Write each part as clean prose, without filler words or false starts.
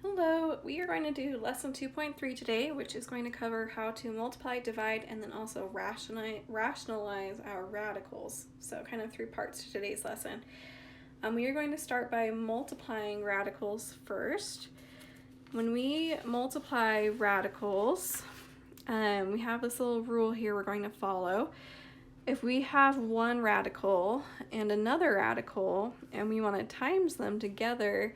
Hello, we are going to do lesson 2.3 today, which is going to cover how to multiply, divide, and then also rationalize our radicals. So kind of three parts to today's lesson. We are going to start by multiplying radicals first. When we multiply radicals, we have this little rule here we're going to follow. If we have one radical and another radical and we want to times them together,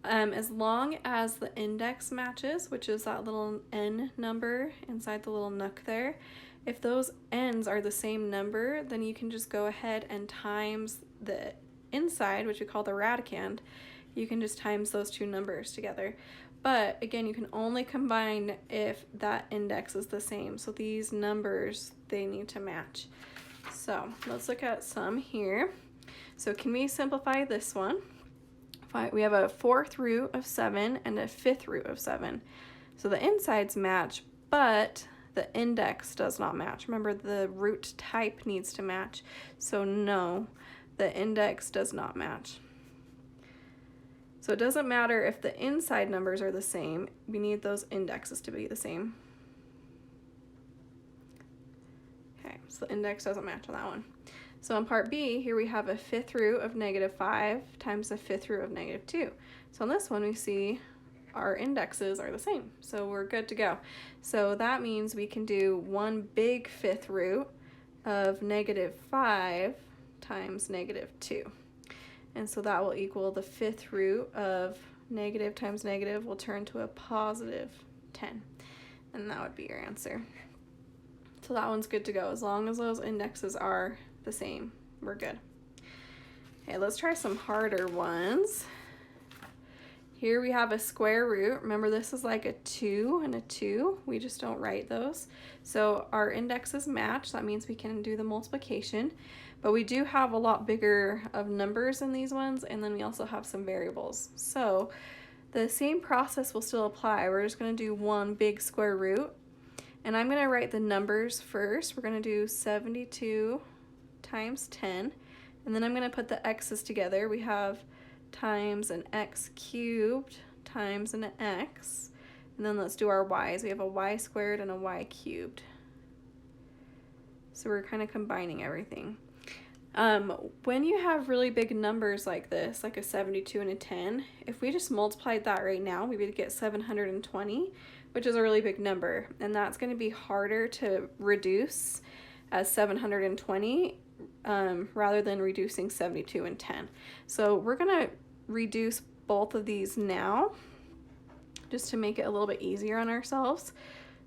as long as the index matches, which is that little n number inside the little nook there, if those n's are the same number, then you can just go ahead and times the inside, which we call the radicand. You can just times those two numbers together. But again, you can only combine if that index is the same. So these numbers, they need to match. So let's look at some here. So can we simplify this one? We have a fourth root of 7 and a fifth root of 7. So the insides match, but the index does not match. Remember, the root type needs to match. So no, the index does not match. So it doesn't matter if the inside numbers are the same. We need those indexes to be the same. Okay, so the index doesn't match on that one. So in part B, here we have a fifth root of -5 times the fifth root of -2. So in this one, we see our indexes are the same. So we're good to go. So that means we can do one big fifth root of -5 times -2. And so that will equal the fifth root of negative times negative will turn to a positive 10. And that would be your answer. So that one's good to go. As long as those indexes are the same, we're good. Okay, let's try some harder ones. Here we have a square root. Remember, this is like a 2 and a 2. We just don't write those. So our indexes match. That means we can do the multiplication. But we do have a lot bigger of numbers in these ones, and then we also have some variables. So the same process will still apply. We're just going to do one big square root. And I'm going to write the numbers first. We're going to do 72 times 10. And then I'm going to put the x's together. We have times an x cubed times an x. And then let's do our y's. We have a y squared and a y cubed. So we're kind of combining everything. When you have really big numbers like this, like a 72 and a 10, if we just multiplied that right now, we would get 720, which is a really big number. And that's going to be harder to reduce as 720 rather than reducing 72 and 10. So we're going to reduce both of these now just to make it a little bit easier on ourselves.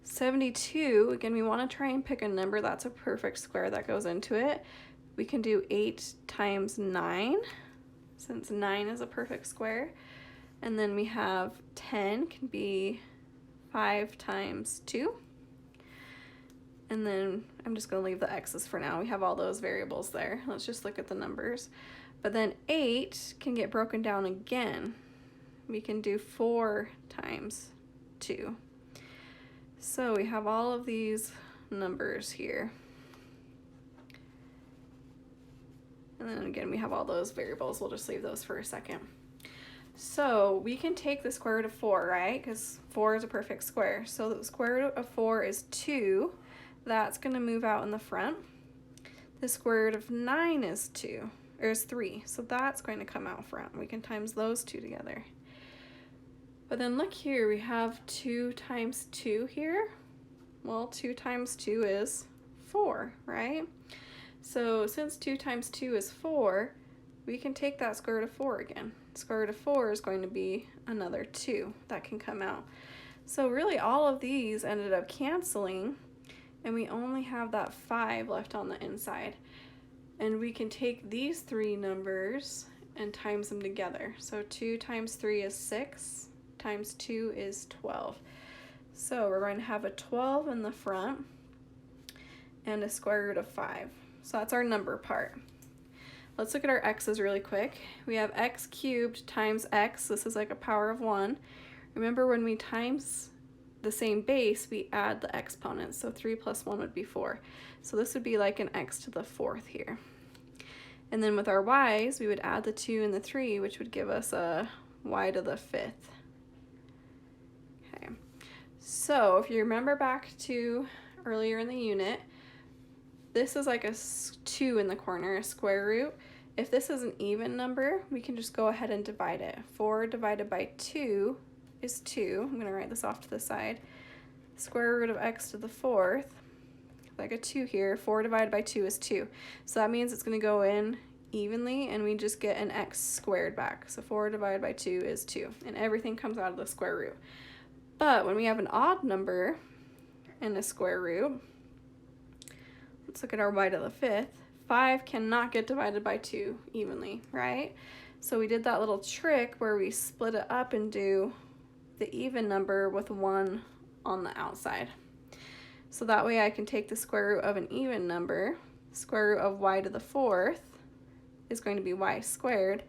72, again, we want to try and pick a number that's a perfect square that goes into it. We can do 8 times 9, since 9 is a perfect square. And then we have 10 can be 5 times 2. And then I'm just going to leave the x's for now. We have all those variables there. Let's just look at the numbers. But then 8 can get broken down again. We can do 4 times 2. So we have all of these numbers here. And then again, we have all those variables. We'll just leave those for a second. So we can take the square root of 4, right? Because 4 is a perfect square. So the square root of 4 is 2. That's going to move out in the front. The square root of 9 is 2, or is 3. So that's going to come out front. We can times those two together. But then look here, we have 2 times 2 here. Well, 2 times 2 is 4, right? So since 2 times 2 is 4, we can take that square root of 4 again. Square root of 4 is going to be another 2 that can come out. So really all of these ended up canceling, and we only have that 5 left on the inside. And we can take these three numbers and times them together. So 2 times 3 is 6, times 2 is 12. So we're going to have a 12 in the front and a square root of 5. So that's our number part. Let's look at our x's really quick. We have x cubed times x. This is like a power of 1. Remember, when we times the same base, we add the exponents. So 3 plus 1 would be 4. So this would be like an x to the 4th here. And then with our y's, we would add the 2 and the 3, which would give us a y to the 5th. So if you remember back to earlier in the unit, this is like a 2 in the corner, a square root. If this is an even number, we can just go ahead and divide it. 4 divided by 2 is 2. I'm going to write this off to the side. Square root of x to the 4th, like a 2 here, 4 divided by 2 is 2. So that means it's going to go in evenly, and we just get an x squared back. So 4 divided by 2 is 2, and everything comes out of the square root. But when we have an odd number and a square root, let's look at our y to the 5th. 5 cannot get divided by 2 evenly, right? So we did that little trick where we split it up and do the even number with 1 on the outside. So that way I can take the square root of an even number. Square root of y to the 4th is going to be y squared.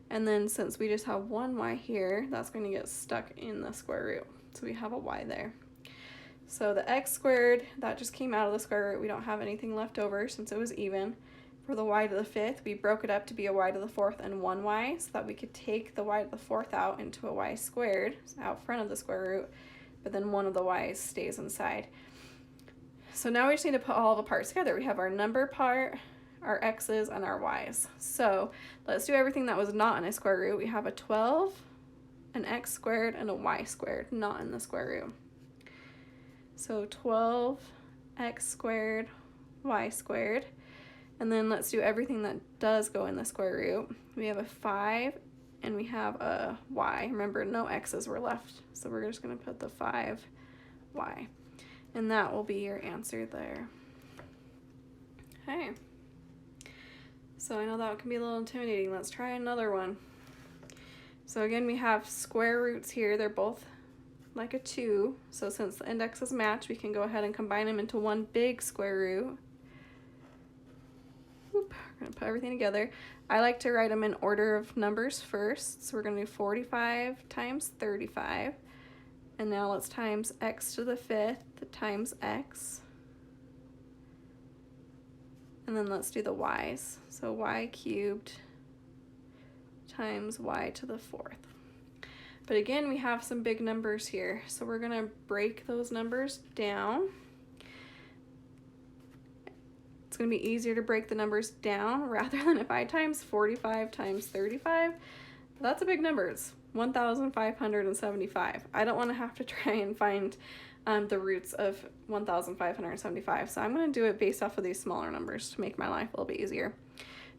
And then since we just have one y here, that's going to get stuck in the square root. So we have a y there. So the x squared, that just came out of the square root. We don't have anything left over since it was even. For the y to the 5th, we broke it up to be a y to the 4th and 1y, so that we could take the y to the 4th out into a y squared, out front of the square root, but then one of the y's stays inside. So now we just need to put all the parts together. We have our number part, our x's, and our y's. So let's do everything that was not in a square root. We have a 12, an x squared, and a y squared, not in the square root. So 12 x squared, y squared. And then let's do everything that does go in the square root. We have a 5 and we have a y. Remember, no x's were left, so we're just going to put the 5y. And that will be your answer there. Okay. So I know that can be a little intimidating. Let's try another one. So again, we have square roots here. They're both like a 2. So since the indexes match, we can go ahead and combine them into one big square root. We're going to put everything together. I like to write them in order of numbers first. So we're going to do 45 times 35. And now let's times x to the 5th times x. And then let's do the y's. So y cubed times y to the 4th. But again, we have some big numbers here. So we're going to break those numbers down. It's going to be easier to break the numbers down rather than if I times 45 times 35. That's a big number. It's 1,575. I don't want to have to try and find the roots of 1,575. So I'm going to do it based off of these smaller numbers to make my life a little bit easier.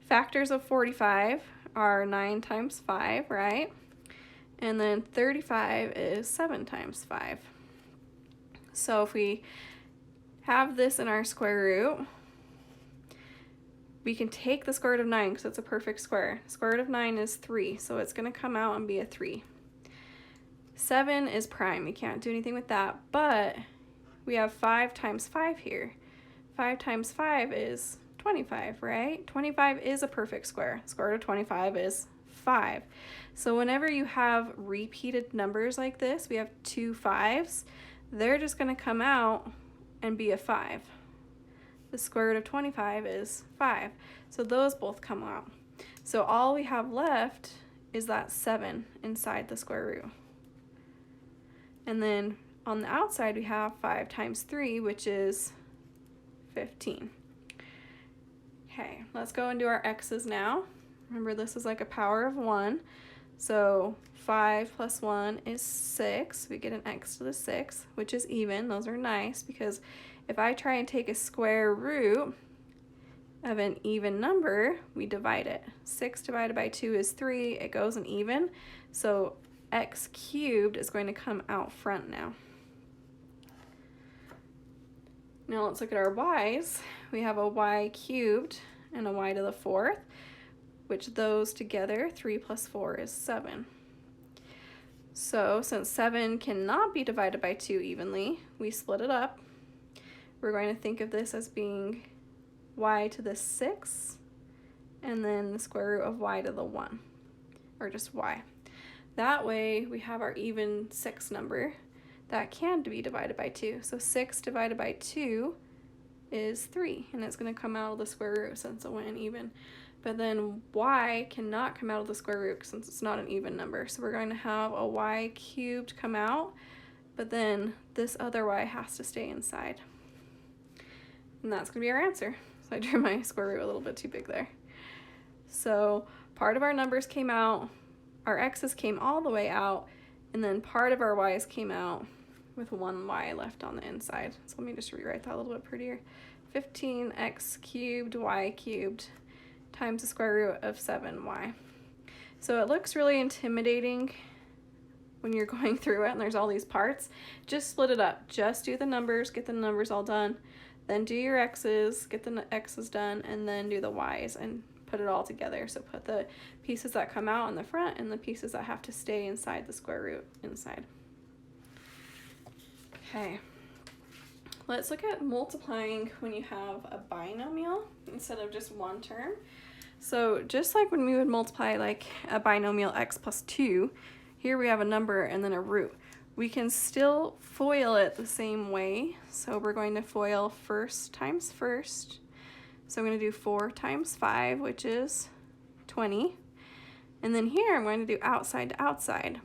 Factors of 45 are 9 times 5, right? And then 35 is 7 times 5. So if we have this in our square root, we can take the square root of 9 because it's a perfect square. Square root of 9 is 3, so it's going to come out and be a 3. 7 is prime. We can't do anything with that, but we have 5 times 5 here. 5 times 5 is 25, right? 25 is a perfect square. Square root of 25 is 5. So whenever you have repeated numbers like this, we have 2 5s, they're just going to come out and be a 5. The square root of 25 is 5. So those both come out. So all we have left is that 7 inside the square root. And then on the outside we have 5 times 3, which is 15. Okay, let's go and do our x's now. Remember, this is like a power of 1. So 5 plus 1 is 6. We get an x to the 6, which is even. Those are nice because if I try and take a square root of an even number, we divide it. 6 divided by 2 is 3. It goes an even. So x cubed is going to come out front now. Now let's look at our y's. We have a y cubed and a y to the 4th, which those together, 3 plus 4 is 7. So since 7 cannot be divided by 2 evenly, we split it up. We're going to think of this as being y to the 6 and then the square root of y to the 1, or just y. That way we have our even 6 number that can be divided by 2. So 6 divided by 2 is 3, and it's going to come out of the square root since it went in even. But then y cannot come out of the square root since it's not an even number. So we're going to have a y cubed come out, but then this other y has to stay inside. And that's going to be our answer. So I drew my square root a little bit too big there. So part of our numbers came out, our x's came all the way out, and then part of our y's came out with one y left on the inside. So let me just rewrite that a little bit prettier. 15x cubed y cubed times the square root of 7y. So it looks really intimidating when you're going through it and there's all these parts. Just split it up. Just do the numbers, get the numbers all done, then do your x's, get the x's done, and then do the y's and put it all together. So put the pieces that come out in the front and the pieces that have to stay inside the square root inside. Okay, let's look at multiplying when you have a binomial instead of just one term. So just like when we would multiply like a binomial x plus 2, here we have a number and then a root. We can still FOIL it the same way. So we're going to FOIL first times first. So I'm going to do 4 times 5, which is 20. And then here I'm going to do outside to outside.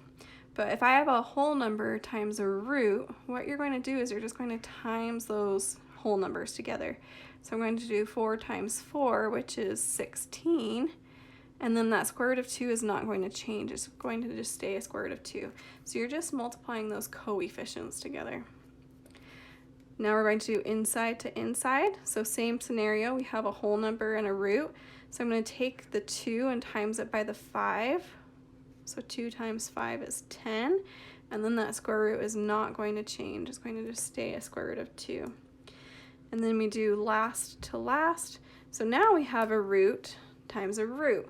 But if I have a whole number times a root, what you're going to do is you're just going to times those whole numbers together. So I'm going to do 4 times 4, which is 16. And then that square root of 2 is not going to change. It's going to just stay a square root of 2. So you're just multiplying those coefficients together. Now we're going to do inside to inside. So same scenario, we have a whole number and a root. So I'm going to take the 2 and times it by the 5. So 2 times 5 is 10. And then that square root is not going to change. It's going to just stay a square root of 2. And then we do last to last. So now we have a root times a root.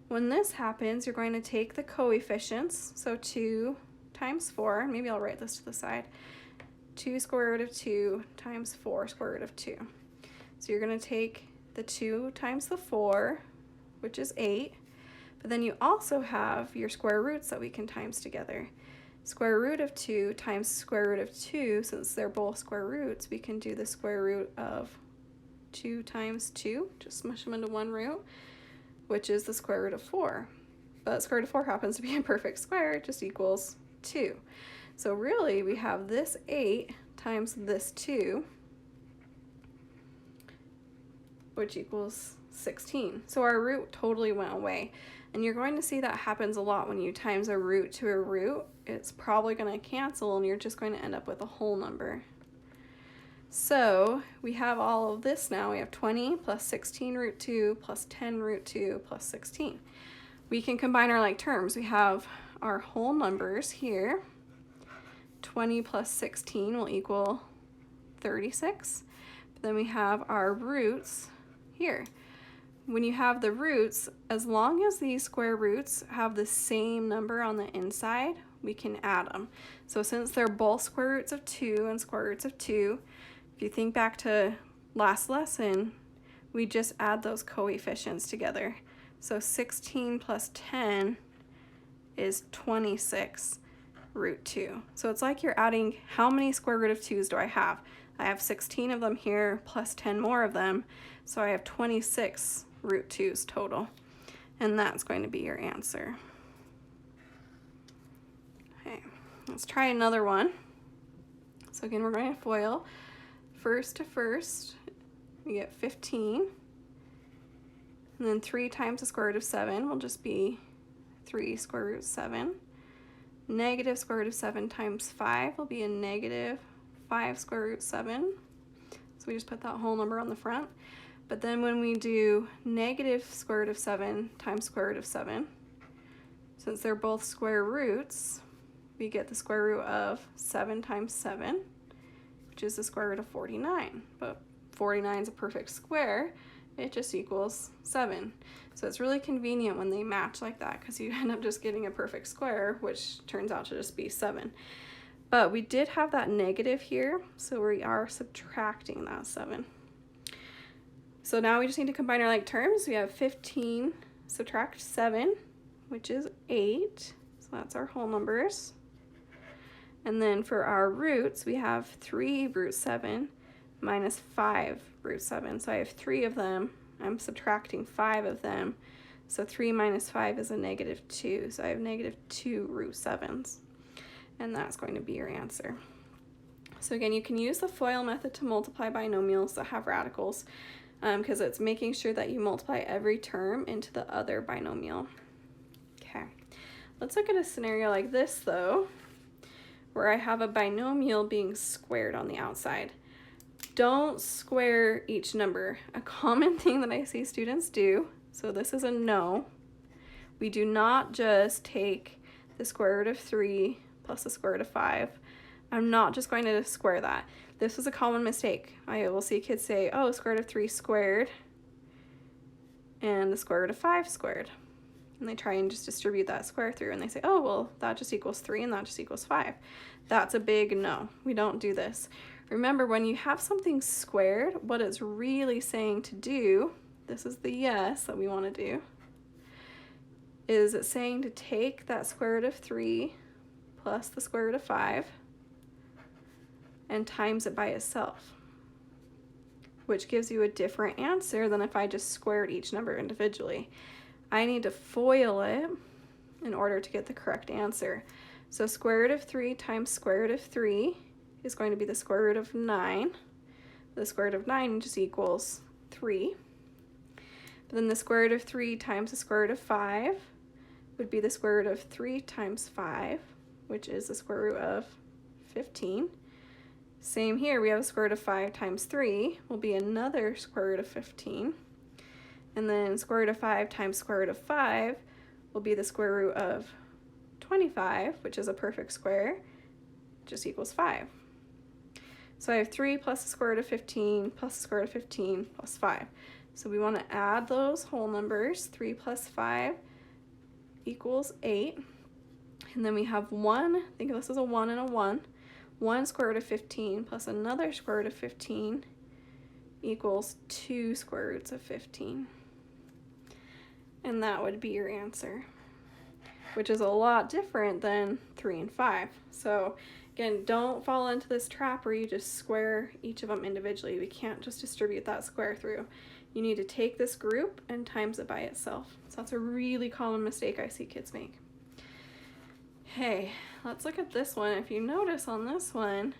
When this happens, you're going to take the coefficients. So 2 times 4, maybe I'll write this to the side. 2 square root of 2 times 4 square root of 2. So you're going to take the 2 times the 4, which is 8. But then you also have your square roots that we can times together. Square root of 2 times square root of 2, since they're both square roots, we can do the square root of 2 times 2, just smush them into one root, which is the square root of 4. But square root of 4 happens to be a perfect square, it just equals 2. So really we have this 8 times this 2, which equals 16. So our root totally went away. And you're going to see that happens a lot when you times a root to a root. It's probably going to cancel and you're just going to end up with a whole number. So we have all of this now. We have 20 plus 16 root 2 plus 10 root 2 plus 16. We can combine our like terms. We have our whole numbers here. 20 plus 16 will equal 36. But then we have our roots here. When you have the roots, as long as these square roots have the same number on the inside, we can add them. So since they're both square roots of 2 and square roots of 2, if you think back to last lesson, we just add those coefficients together. So 16 plus 10 is 26 root 2. So it's like you're adding, how many square root of 2's do I have? I have 16 of them here plus 10 more of them, so I have 26 root 2's total, and that's going to be your answer. Okay, let's try another one. So again, we're going to FOIL first to first. We get 15, and then 3 times the square root of 7 will just be 3 square root 7. Negative square root of 7 times 5 will be a negative 5 square root 7. So we just put that whole number on the front. But then when we do negative square root of 7 times square root of 7, since they're both square roots, we get the square root of 7 times 7, which is the square root of 49. But 49 is a perfect square, it just equals 7. So it's really convenient when they match like that, because you end up just getting a perfect square, which turns out to just be 7. But we did have that negative here, so we are subtracting that 7. So now we just need to combine our like terms. We have 15 subtract 7, which is 8. So that's our whole numbers. And then for our roots, we have 3 root 7 minus 5 root 7. So I have 3 of them. I'm subtracting 5 of them. So 3 minus 5 is a negative 2. So I have negative 2 root 7's. and that's going to be your answer. So again, you can use the FOIL method to multiply binomials that have radicals because it's making sure that you multiply every term into the other binomial. Okay, let's look at a scenario like this though, where I have a binomial being squared on the outside. Don't square each number. A common thing that I see students do, so this is a no, we do not just take the square root of 3 plus the square root of 5. I'm not just going to square that. This is a common mistake. I will see kids say, oh, square root of 3 squared and the square root of 5 squared. And they try and just distribute that square through and they say, oh, well, that just equals 3 and that just equals 5. That's a big no. We don't do this. Remember, when you have something squared, what it's really saying to do, this is the yes that we want to do, is it's saying to take that square root of 3 plus the square root of 5 and times it by itself, which gives you a different answer than if I just squared each number individually. I need to FOIL it in order to get the correct answer. So square root of 3 times square root of 3 is going to be the square root of 9. The square root of 9 just equals 3. But then the square root of 3 times the square root of 5 would be the square root of 3 times 5, which is the square root of 15. Same here, we have a square root of 5 times 3 will be another square root of 15. And then square root of 5 times square root of 5 will be the square root of 25, which is a perfect square, just equals 5. So I have 3 plus the square root of 15 plus the square root of 15 plus 5. So we want to add those whole numbers. 3 plus 5 equals 8. And then we have 1, think of this as a 1 and a 1. 1 square root of 15 plus another square root of 15 equals 2 square roots of 15. And that would be your answer, which is a lot different than 3 and 5. So again, don't fall into this trap where you just square each of them individually. We can't just distribute that square through. You need to take this group and times it by itself. So that's a really common mistake I see kids make. Hey, let's look at this one. If you notice on this one,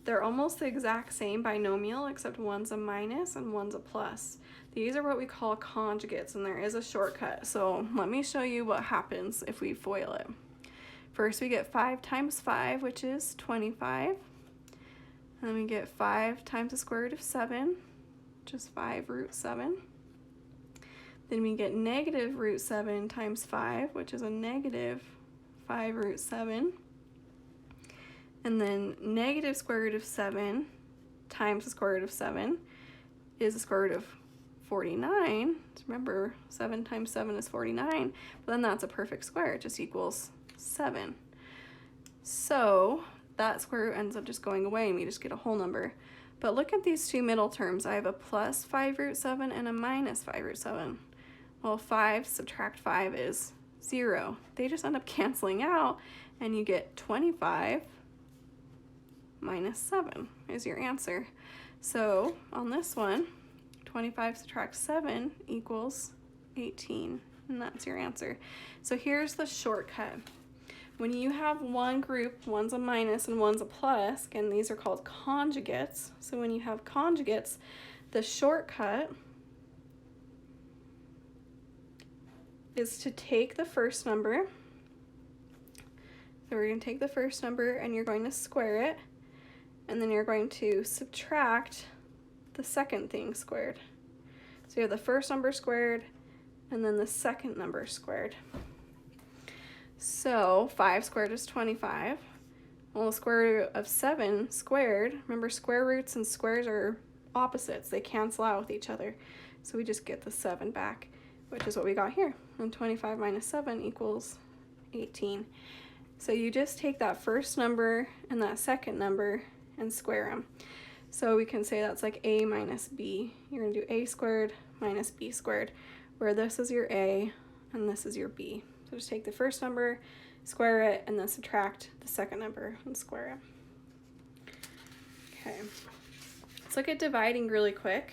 they're almost the exact same binomial, except one's a minus and one's a plus. These are what we call conjugates, and there is a shortcut. So let me show you what happens if we FOIL it. First, we get 5 times 5, which is 25. And then we get 5 times the square root of 7, which is 5 root 7. Then we get negative root 7 times 5, which is a negative 5 root 7. And then negative square root of 7 times the square root of 7 is the square root of 49. Remember, 7 times 7 is 49, but then that's a perfect square. It just equals 7. So that square root ends up just going away and we just get a whole number. But look at these two middle terms. I have a plus 5 root 7 and a minus 5 root 7. Well, 5 subtract 5 is 0. They just end up canceling out and you get 25 minus 7 is your answer. So on this one, 25 subtract 7 equals 18, and that's your answer. So here's the shortcut. When you have one group, one's a minus and one's a plus, and these are called conjugates. So when you have conjugates, the shortcut is to take the first number. So we're going to take the first number and you're going to square it, and then you're going to subtract the second thing squared. So you have the first number squared and then the second number squared. So 5 squared is 25. Well, the square root of 7 squared, remember square roots and squares are opposites. They cancel out with each other. So we just get the 7 back, which is what we got here. And 25 minus 7 equals 18. So you just take that first number and that second number and square them. So we can say that's like a minus b. You're going to do a squared minus b squared, where this is your a and this is your b. So just take the first number, square it, and then subtract the second number and square it. Okay, let's look at dividing really quick.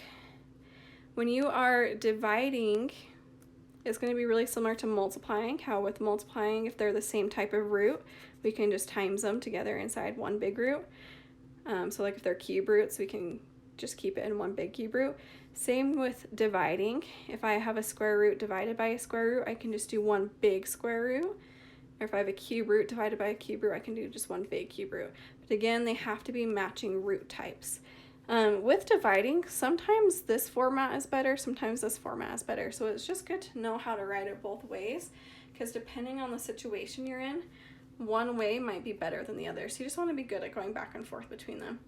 When you are dividing is going to be really similar to multiplying, how with multiplying, if they're the same type of root, we can just times them together inside one big root. So like if they're cube roots, we can just keep it in one big cube root. Same with dividing. If I have a square root divided by a square root, I can just do one big square root. Or if I have a cube root divided by a cube root, I can do just one big cube root. But again, they have to be matching root types. With dividing, sometimes this format is better, sometimes this format is better. So it's just good to know how to write it both ways, because depending on the situation you're in, one way might be better than the other. So you just want to be good at going back and forth between them.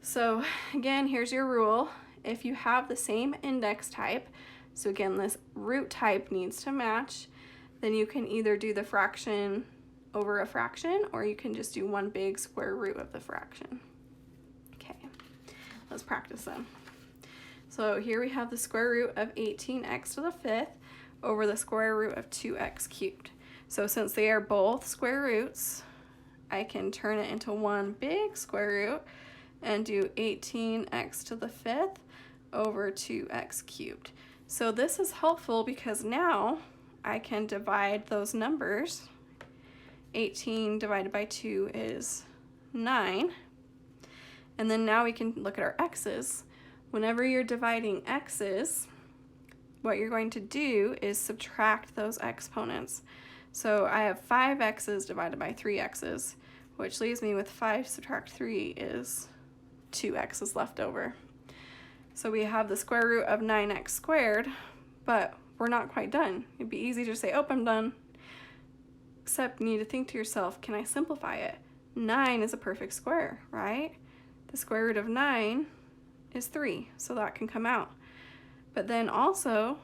So again, here's your rule. If you have the same index type, so again, this root type needs to match, then you can either do the fraction over a fraction, or you can just do one big square root of the fraction. Let's practice them. So here we have the square root of 18x to the 5th over the square root of 2x cubed. So since they are both square roots, I can turn it into one big square root and do 18x to the 5th over 2x cubed. So this is helpful because now I can divide those numbers. 18 divided by 2 is 9. And then now we can look at our x's. Whenever you're dividing x's, what you're going to do is subtract those exponents. So I have 5x's divided by 3x's, which leaves me with 5 subtract 3 is 2x's left over. So we have the square root of 9x squared, but we're not quite done. It'd be easy to say, oh, I'm done. Except you need to think to yourself, can I simplify it? 9 is a perfect square, right? The square root of 9 is 3, so that can come out. But then also,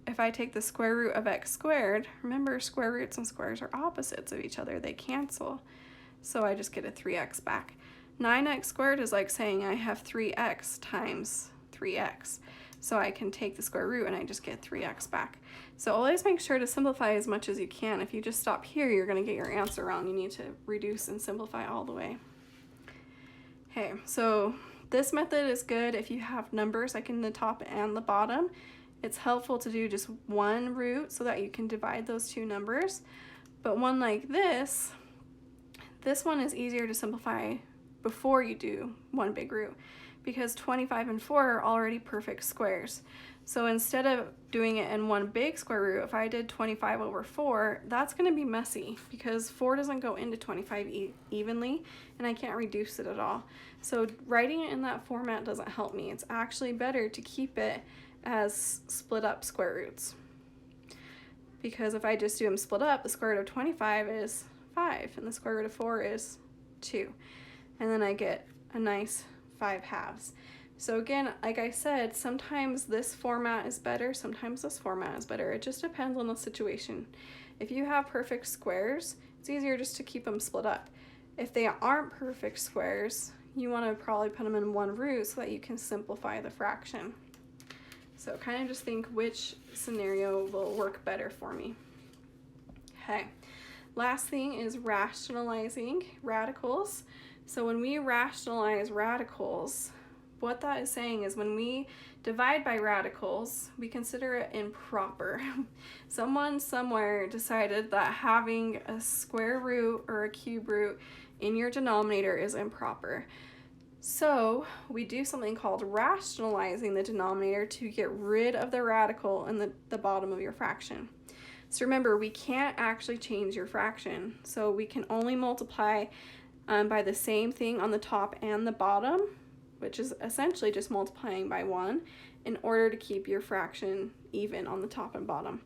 if I take the square root of x squared, remember square roots and squares are opposites of each other, they cancel. So I just get a 3x back. 9x squared is like saying I have 3x times 3x. So I can take the square root and I just get 3x back. So always make sure to simplify as much as you can. If you just stop here, you're going to get your answer wrong. You need to reduce and simplify all the way. Okay, so this method is good if you have numbers like in the top and the bottom. It's helpful to do just one root so that you can divide those two numbers. But one like this one is easier to simplify before you do one big root, because 25 and 4 are already perfect squares. So instead of doing it in one big square root, if I did 25 over 4, that's going to be messy because 4 doesn't go into 25 evenly, and I can't reduce it at all. So writing it in that format doesn't help me. It's actually better to keep it as split up square roots. Because if I just do them split up, the square root of 25 is 5, and the square root of 4 is 2. And then I get a nice 5 halves. So again, like I said, sometimes this format is better, sometimes this format is better. It just depends on the situation. If you have perfect squares, it's easier just to keep them split up. If they aren't perfect squares, you want to probably put them in one root so that you can simplify the fraction. So kind of just think which scenario will work better for me. Okay, last thing is rationalizing radicals. So when we rationalize radicals, what that is saying is when we divide by radicals, we consider it improper. Someone somewhere decided that having a square root or a cube root in your denominator is improper. So we do something called rationalizing the denominator to get rid of the radical in the bottom of your fraction. So remember, we can't actually change your fraction. So we can only multiply by the same thing on the top and the bottom, which is essentially just multiplying by 1 in order to keep your fraction even on the top and bottom.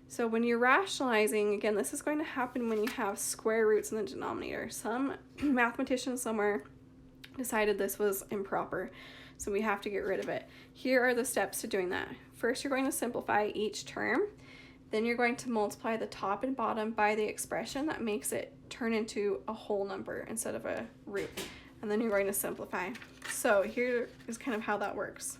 So when you're rationalizing, again, this is going to happen when you have square roots in the denominator. Some mathematician somewhere decided this was improper, so we have to get rid of it. Here are the steps to doing that. First, you're going to simplify each term. Then you're going to multiply the top and bottom by the expression that makes it turn into a whole number instead of a root. And then you're going to simplify. So here is kind of how that works.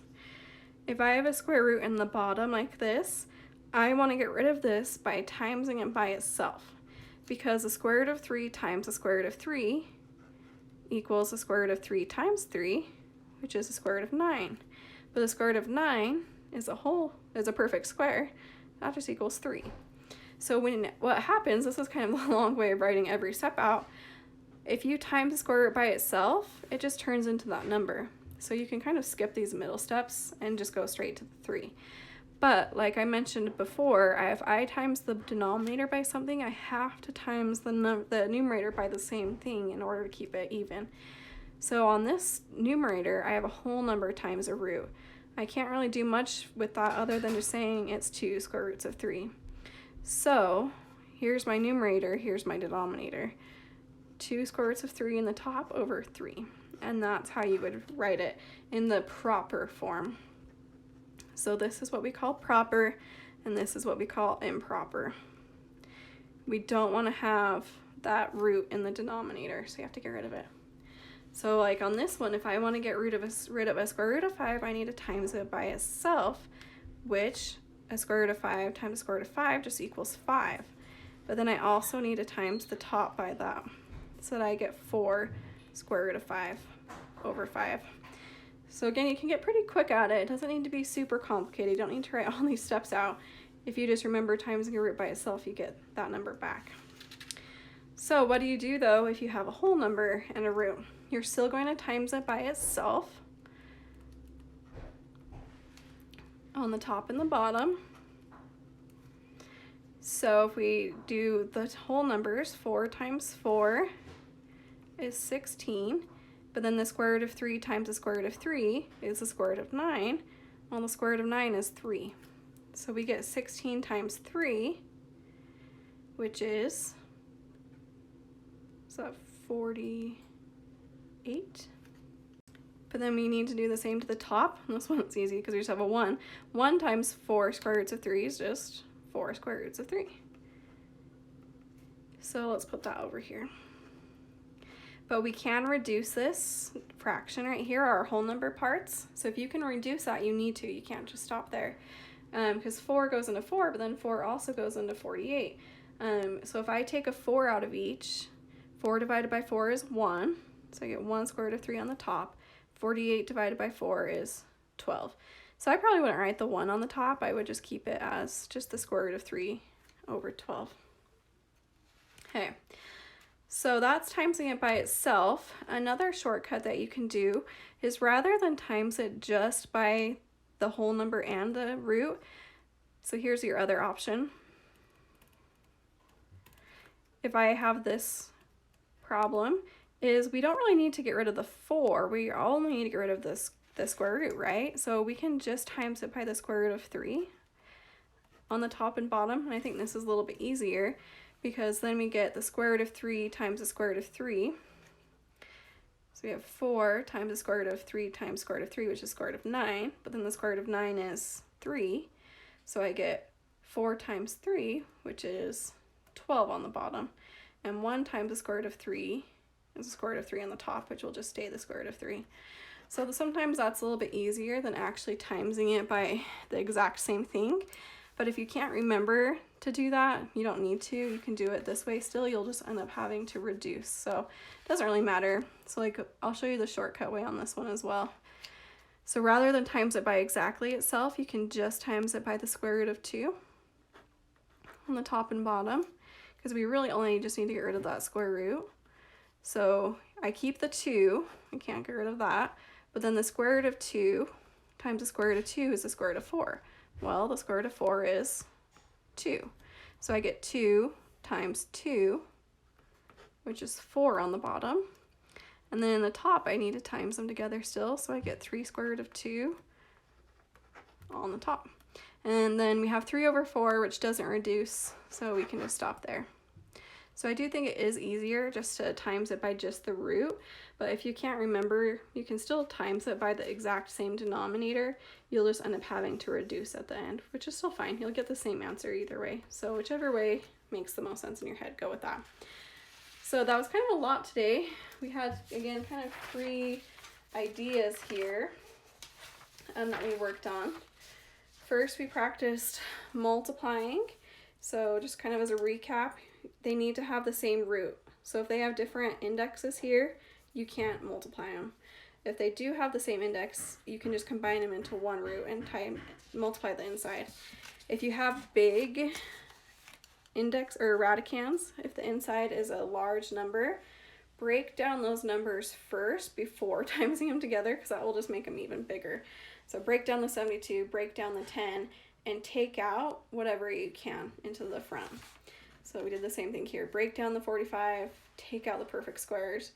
If I have a square root in the bottom like this, I want to get rid of this by timesing it by itself, because the square root of 3 times the square root of 3 equals the square root of 3 times 3, which is the square root of 9. But the square root of 9 is a perfect square, that just equals 3. So what happens, this is kind of a long way of writing every step out. If you times the square root by itself, it just turns into that number. So you can kind of skip these middle steps and just go straight to the 3. But like I mentioned before, if I times the denominator by something, I have to times the numerator by the same thing in order to keep it even. So on this numerator, I have a whole number times a root. I can't really do much with that other than just saying it's 2 square roots of 3. So here's my numerator, here's my denominator. 2 square roots of 3 in the top over 3. And that's how you would write it in the proper form. So this is what we call proper, and this is what we call improper. We don't want to have that root in the denominator, so you have to get rid of it. So like on this one, if I want to get rid of a square root of 5, I need to times it by itself, which a square root of 5 times a square root of 5 just equals 5. But then I also need to times the top by that, so that I get 4 square root of 5 over 5. So again, you can get pretty quick at it. It doesn't need to be super complicated. You don't need to write all these steps out. If you just remember timesing a root by itself, you get that number back. So what do you do though if you have a whole number and a root? You're still going to times it by itself on the top and the bottom. So if we do the whole numbers, 4 times 4 is 16. But then the square root of 3 times the square root of 3 is the square root of 9. Well, the square root of 9 is 3. So we get 16 times 3, which is 48? But then we need to do the same to the top. This one's easy because we just have a 1. 1 times 4 square roots of 3 is just 4 square roots of 3. So let's put that over here. But we can reduce this fraction right here, our whole number parts. So if you can reduce that, you need to. You can't just stop there. Because 4 goes into 4, but then 4 also goes into 48. So if I take a 4 out of each, 4 divided by 4 is 1. So I get 1 square root of 3 on the top. 48 divided by 4 is 12. So I probably wouldn't write the 1 on the top. I would just keep it as just the square root of 3 over 12. Okay. So that's timesing it by itself. Another shortcut that you can do is rather than times it just by the whole number and the root, so here's your other option. If I have this problem, is we don't really need to get rid of the 4. We only need to get rid of the square root, right? So we can just times it by the square root of 3 on the top and bottom. And I think this is a little bit easier, because then we get the square root of 3 times the square root of 3. So we have 4 times the square root of 3 times square root of 3, which is square root of 9. But then the square root of 9 is 3. So I get 4 times 3, which is 12 on the bottom. And 1 times the square root of 3 is the square root of 3 on the top, which will just stay the square root of 3. So sometimes that's a little bit easier than actually timesing it by the exact same thing. But if you can't remember to do that, you don't need to. You can do it this way still. You'll just end up having to reduce. So it doesn't really matter. So like I'll show you the shortcut way on this one as well. So rather than times it by exactly itself, you can just times it by the square root of 2 on the top and bottom, because we really only just need to get rid of that square root. So I keep the 2. I can't get rid of that. But then the square root of 2 times the square root of 2 is the square root of 4. Well, the square root of 4 is 2. So I get 2 times 2, which is 4 on the bottom. And then in the top, I need to times them together still. So I get 3 square root of 2 on the top. And then we have 3 over 4, which doesn't reduce, so we can just stop there. So I do think it is easier just to times it by just the root, but if you can't remember, you can still times it by the exact same denominator. You'll just end up having to reduce at the end, which is still fine. You'll get the same answer either way. So whichever way makes the most sense in your head, go with that. So that was kind of a lot today. We had, again, kind of 3 ideas here that we worked on. First, we practiced multiplying. So just kind of as a recap, they need to have the same root. So if they have different indexes here, you can't multiply them. If they do have the same index, you can just combine them into one root and multiply the inside. If you have big index or radicans, if the inside is a large number, break down those numbers first before timesing them together, because that will just make them even bigger. So break down the 72, break down the 10, and take out whatever you can into the front. So we did the same thing here. Break down the 45, take out the perfect squares.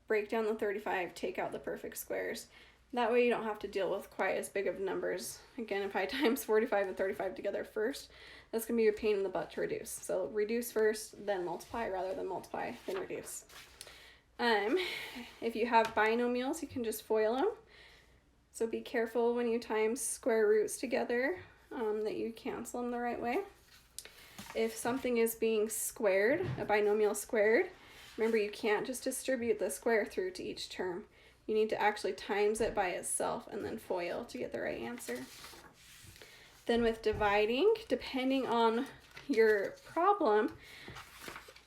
Break down the 35, take out the perfect squares. That way you don't have to deal with quite as big of numbers. Again, if I times 45 and 35 together first, that's going to be a pain in the butt to reduce. So reduce first, then multiply, rather than multiply, then reduce. If you have binomials, you can just FOIL them. So be careful when you times square roots together that you cancel them the right way. If something is being squared, a binomial squared, remember you can't just distribute the square through to each term. You need to actually times it by itself and then FOIL to get the right answer. Then with dividing, depending on your problem,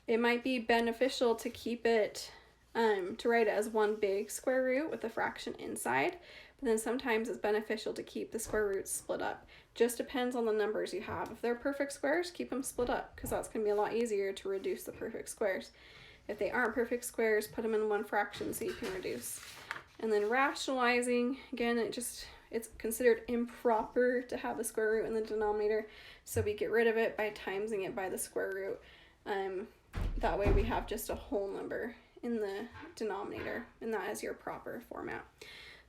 it might be beneficial to keep it, to write it as one big square root with a fraction inside. But then sometimes it's beneficial to keep the square roots split up. Just depends on the numbers you have. If they're perfect squares, keep them split up, because that's going to be a lot easier to reduce the perfect squares. If they aren't perfect squares, put them in one fraction so you can reduce. And then rationalizing, again, it's considered improper to have a square root in the denominator, so we get rid of it by timesing it by the square root. That way we have just a whole number in the denominator, and that is your proper format.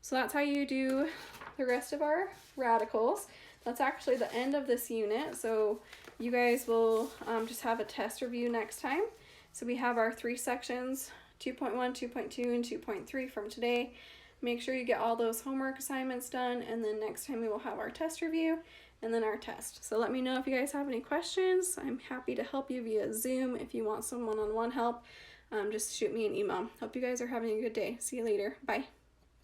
So that's how you do the rest of our radicals. That's actually the end of this unit, so you guys will just have a test review next time. So we have our 3 sections, 2.1, 2.2, and 2.3 from today. Make sure you get all those homework assignments done, and then next time we will have our test review and then our test. So let me know if you guys have any questions. I'm happy to help you via Zoom. If you want some one-on-one help, just shoot me an email. Hope you guys are having a good day. See you later. Bye.